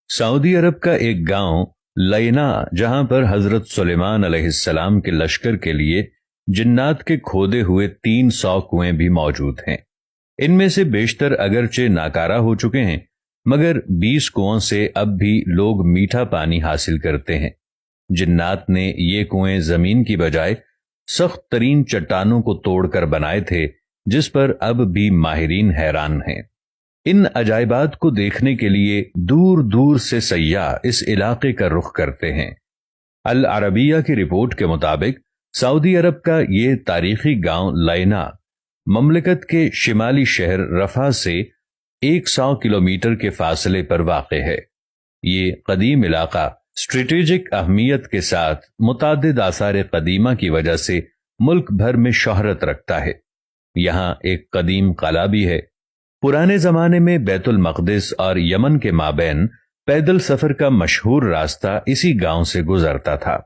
سعودی عرب کا ایک گاؤں لینا، جہاں پر حضرت سلیمان علیہ السلام کے لشکر کے لیے جنات کے کھودے ہوئے 300 کنویں بھی موجود ہیں۔ ان میں سے بیشتر اگرچہ ناکارہ ہو چکے ہیں، مگر 20 کنووں سے اب بھی لوگ میٹھا پانی حاصل کرتے ہیں۔ جنات نے یہ کنویں زمین کی بجائے سخت ترین چٹانوں کو توڑ کر بنائے تھے، جس پر اب بھی ماہرین حیران ہیں۔ ان عجائبات کو دیکھنے کے لیے دور دور سے سیاح اس علاقے کا رخ کرتے ہیں۔ العربیہ کی رپورٹ کے مطابق سعودی عرب کا یہ تاریخی گاؤں لینا مملکت کے شمالی شہر رفح سے 100 کلومیٹر کے فاصلے پر واقع ہے۔ یہ قدیم علاقہ اسٹریٹجک اہمیت کے ساتھ متعدد آثار قدیمہ کی وجہ سے ملک بھر میں شہرت رکھتا ہے۔ یہاں ایک قدیم قلعہ بھی ہے۔ پرانے زمانے میں بیت المقدس اور یمن کے مابین پیدل سفر کا مشہور راستہ اسی گاؤں سے گزرتا تھا۔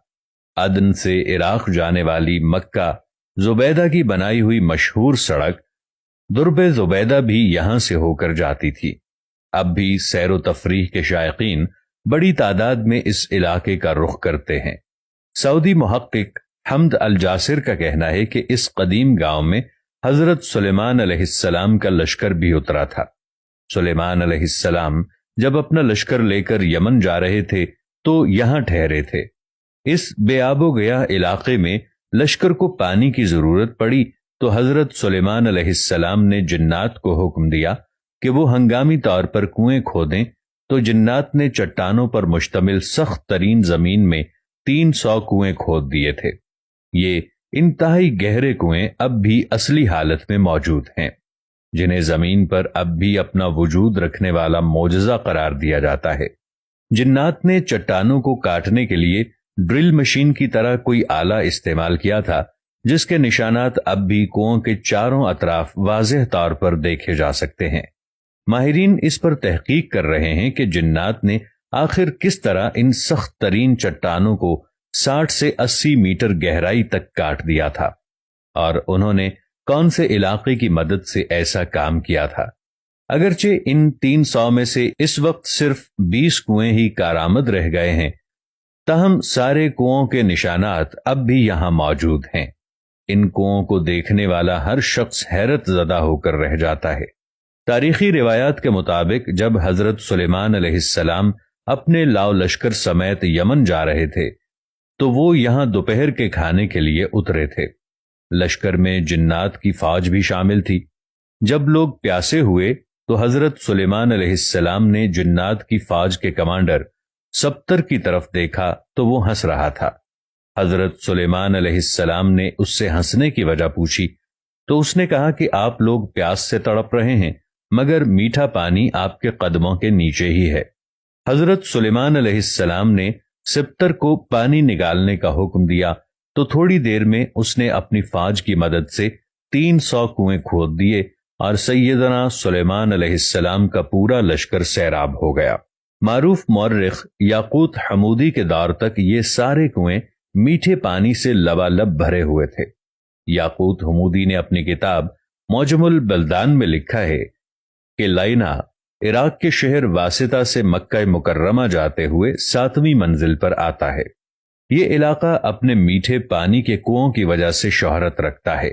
عدن سے عراق جانے والی مکہ زبیدہ کی بنائی ہوئی مشہور سڑک درب زبیدہ بھی یہاں سے ہو کر جاتی تھی۔ اب بھی سیر و تفریح کے شائقین بڑی تعداد میں اس علاقے کا رخ کرتے ہیں۔ سعودی محقق حمد الجاسر کا کہنا ہے کہ اس قدیم گاؤں میں حضرت سلیمان علیہ السلام کا لشکر بھی اترا تھا۔ سلیمان علیہ السلام جب اپنا لشکر لے کر یمن جا رہے تھے تو یہاں ٹھہرے تھے۔ اس بے آب و گیا علاقے میں لشکر کو پانی کی ضرورت پڑی تو حضرت سلیمان علیہ السلام نے جنات کو حکم دیا کہ وہ ہنگامی طور پر کنویں کھودیں، تو جنات نے چٹانوں پر مشتمل سخت ترین زمین میں 300 کنویں کھود دیے تھے۔ یہ انتہائی گہرے کنویں اب بھی اصلی حالت میں موجود ہیں، جنہیں زمین پر اب بھی اپنا وجود رکھنے والا معجزہ قرار دیا جاتا ہے۔ جنات نے چٹانوں کو کاٹنے کے لیے ڈرل مشین کی طرح کوئی آلہ استعمال کیا تھا، جس کے نشانات اب بھی کنووں کے چاروں اطراف واضح طور پر دیکھے جا سکتے ہیں۔ ماہرین اس پر تحقیق کر رہے ہیں کہ جنات نے آخر کس طرح ان سخت ترین چٹانوں کو 60 سے 80 میٹر گہرائی تک کاٹ دیا تھا، اور انہوں نے کون سے علاقے کی مدد سے ایسا کام کیا تھا۔ اگرچہ ان 300 میں سے اس وقت صرف 20 کنویں ہی کارآمد رہ گئے ہیں، تاہم سارے کنووں کے نشانات اب بھی یہاں موجود ہیں۔ ان کنووں کو دیکھنے والا ہر شخص حیرت زدہ ہو کر رہ جاتا ہے۔ تاریخی روایات کے مطابق جب حضرت سلیمان علیہ السلام اپنے لاؤ لشکر سمیت یمن جا رہے تھے تو وہ یہاں دوپہر کے کھانے کے لیے اترے تھے۔ لشکر میں جنات کی فوج بھی شامل تھی۔ جب لوگ پیاسے ہوئے تو حضرت سلیمان علیہ السلام نے جنات کی فوج کے کمانڈر سبتر کی طرف دیکھا تو وہ ہنس رہا تھا۔ حضرت سلیمان علیہ السلام نے اس سے ہنسنے کی وجہ پوچھی تو اس نے کہا کہ آپ لوگ پیاس سے تڑپ رہے ہیں، مگر میٹھا پانی آپ کے قدموں کے نیچے ہی ہے۔ حضرت سلیمان علیہ السلام نے سبتر کو پانی نکالنے کا حکم دیا تو تھوڑی دیر میں اس نے اپنی فوج کی مدد سے 300 کنویں کھود دیے اور سیدنا سلیمان علیہ السلام کا پورا لشکر سیراب ہو گیا۔ معروف مورخ یاقوت حمودی کے دور تک یہ سارے کنویں میٹھے پانی سے لبالب بھرے ہوئے تھے۔ یاقوت حمودی نے اپنی کتاب معجم البلدان میں لکھا ہے کہ لینا عراق کے شہر واسطہ سے مکہ مکرمہ جاتے ہوئے 7ویں منزل پر آتا ہے۔ یہ علاقہ اپنے میٹھے پانی کے کنووں کی وجہ سے شہرت رکھتا ہے۔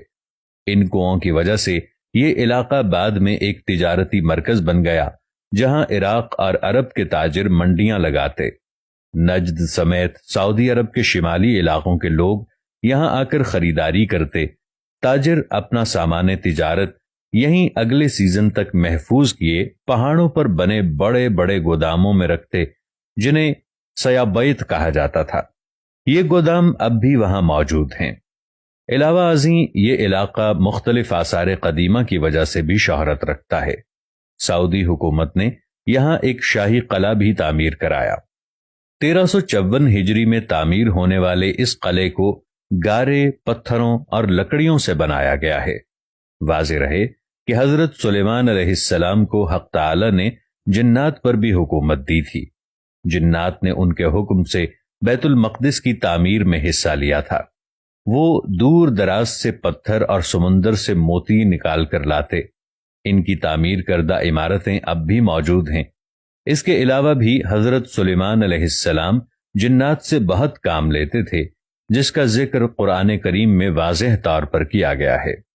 ان کنووں کی وجہ سے یہ علاقہ بعد میں ایک تجارتی مرکز بن گیا، جہاں عراق اور عرب کے تاجر منڈیاں لگاتے۔ نجد سمیت سعودی عرب کے شمالی علاقوں کے لوگ یہاں آ کر خریداری کرتے۔ تاجر اپنا سامان تجارت یہیں اگلے سیزن تک محفوظ کیے پہاڑوں پر بنے بڑے بڑے گوداموں میں رکھتے، جنہیں سیابیت کہا جاتا تھا۔ یہ گودام اب بھی وہاں موجود ہیں۔ علاوہ ازیں یہ علاقہ مختلف آثار قدیمہ کی وجہ سے بھی شہرت رکھتا ہے۔ سعودی حکومت نے یہاں ایک شاہی قلعہ بھی تعمیر کرایا۔ 1354 ہجری میں تعمیر ہونے والے اس قلعے کو گارے، پتھروں اور لکڑیوں سے بنایا گیا ہے۔ واضح رہے کہ حضرت سلیمان علیہ السلام کو حق تعالی نے جنات پر بھی حکومت دی تھی۔ جنات نے ان کے حکم سے بیت المقدس کی تعمیر میں حصہ لیا تھا۔ وہ دور دراز سے پتھر اور سمندر سے موتی نکال کر لاتے۔ ان کی تعمیر کردہ عمارتیں اب بھی موجود ہیں۔ اس کے علاوہ بھی حضرت سلیمان علیہ السلام جنات سے بہت کام لیتے تھے، جس کا ذکر قرآن کریم میں واضح طور پر کیا گیا ہے۔